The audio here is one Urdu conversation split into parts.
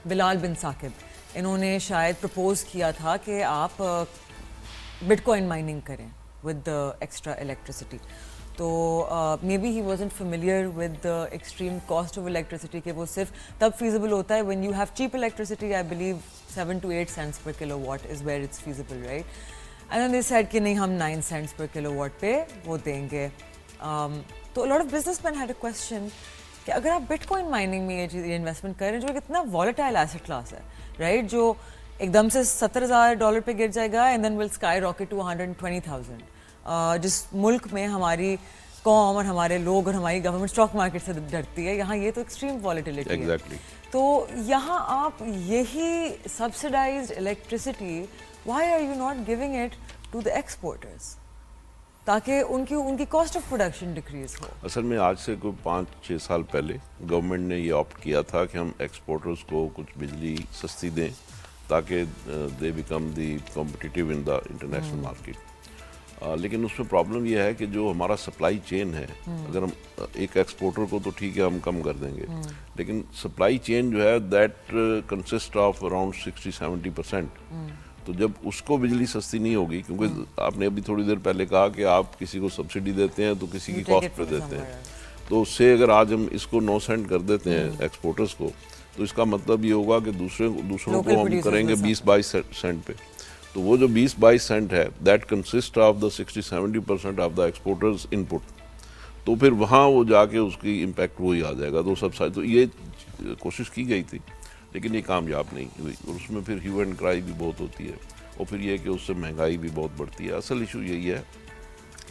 بلال بن ثاقب, انہوں نے شاید پرپوز کیا تھا کہ آپ بٹ کوائن مائننگ کریں ود ایکسٹرا الیکٹریسٹی. تو maybe he wasn't familiar with the extreme cost of electricity, کہ وہ صرف تب فیزیبل ہوتا ہے when you have cheap electricity. I believe 7 to 8 cents per kilowatt is where it's feasible, right? And then they said کہ نہیں, ہم 9 cents per kilowatt پہ وہ دیں گے. تو a lot of businessmen had a question کہ اگر آپ بٹ کوائن مائننگ میں یہ انویسٹمنٹ کر رہے ہیں جو ایک اتنا volatile asset class ہے, رائٹ, جو ایک دم سے $70,000 پہ گر جائے گا and then will skyrocket to 120,000, جس ملک میں ہماری قوم اور ہمارے لوگ اور ہماری گورنمنٹ اسٹاک مارکیٹ سے ڈرتی ہے, یہاں یہ تو ایکسٹریم والیٹیلیٹی ہے. تو یہاں آپ یہی subsidized electricity, why are you not giving it to the exporters تاکہ ان کی کاسٹ آف پروڈکشن ڈکریز ہو؟ اصل میں آج سے کوئی 5-6 سال پہلے گورنمنٹ نے یہ آپٹ کیا تھا کہ ہم ایکسپورٹرز کو کچھ بجلی سستی دیں تاکہ they become the competitive in the international market. لیکن اس میں پرابلم یہ ہے کہ جو ہمارا سپلائی چین ہے, اگر ہم ایک ایکسپورٹر کو تو ٹھیک ہے ہم کم کر دیں گے, لیکن سپلائی چین جو ہے دیٹ کنسسٹ آف اراؤنڈ 60-70%. تو جب اس کو بجلی سستی نہیں ہوگی, کیونکہ آپ نے ابھی تھوڑی دیر پہلے کہا کہ آپ کسی کو سبسڈی دیتے ہیں تو کسی کی کاسٹ پہ دیتے ہیں, تو اس سے اگر آج ہم اس کو 9 سینٹ کر دیتے ہیں ایکسپورٹرز کو, تو اس کا مطلب یہ ہوگا کہ دوسروں کو ہم کریں گے 20-22 سینٹ پہ. تو وہ جو 20-22 سینٹ ہے that consist of the 60-70% of the exporters input. تو پھر وہاں وہ جا کے اس کی امپیکٹ وہی آ جائے گا. تو سب تو یہ کوشش کی گئی تھی لیکن یہ کامیاب نہیں ہوئی, اور اس میں پھر ہیو اینڈ کرائی بھی بہت ہوتی ہے, اور پھر یہ کہ اس سے مہنگائی بھی بہت بڑھتی ہے. اصل ایشو یہی ہے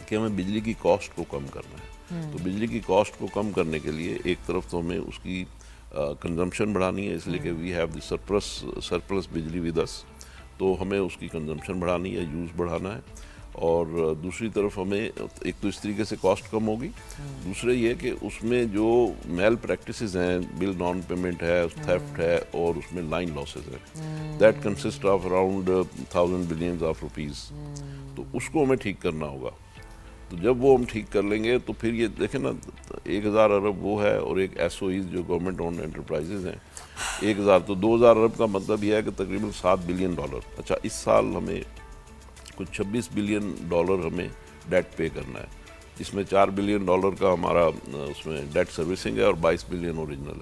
کہ ہمیں بجلی کی کاسٹ کو کم کرنا ہے. تو بجلی کی کاسٹ کو کم کرنے کے لیے ایک طرف تو ہمیں اس کی کنزمپشن بڑھانی ہے, اس لیے کہ وی ہیو دی سرپلس بجلی ود اس, تو ہمیں اس کی کنزمپشن بڑھانی ہے, یوز بڑھانا ہے. اور دوسری طرف ہمیں ایک تو اس طریقے سے کاسٹ کم ہوگی, دوسرے یہ کہ اس میں جو میل پریکٹسز ہیں, بل نان پیمنٹ ہے, تھیفٹ ہے, اور اس میں لائن لاسز ہیں, that consist of around 1000 billions of rupees. تو اس کو ہمیں ٹھیک کرنا ہوگا. تو جب وہ ہم ٹھیک کر لیں گے تو پھر یہ دیکھیں نا, 1000 ارب وہ ہے, اور ایک ایس او ایز جو گورنمنٹ اونڈ انٹرپرائزز ہیں 1000, تو 2000 ارب کا مطلب یہ ہے کہ تقریباً $7 billion. اچھا, اس سال ہمیں کچھ $26 billion ہمیں ڈیٹ پے کرنا ہے, اس میں $4 billion کا ہمارا اس میں ڈیٹ سروسنگ ہے اور $22 billion اوریجنل ہے.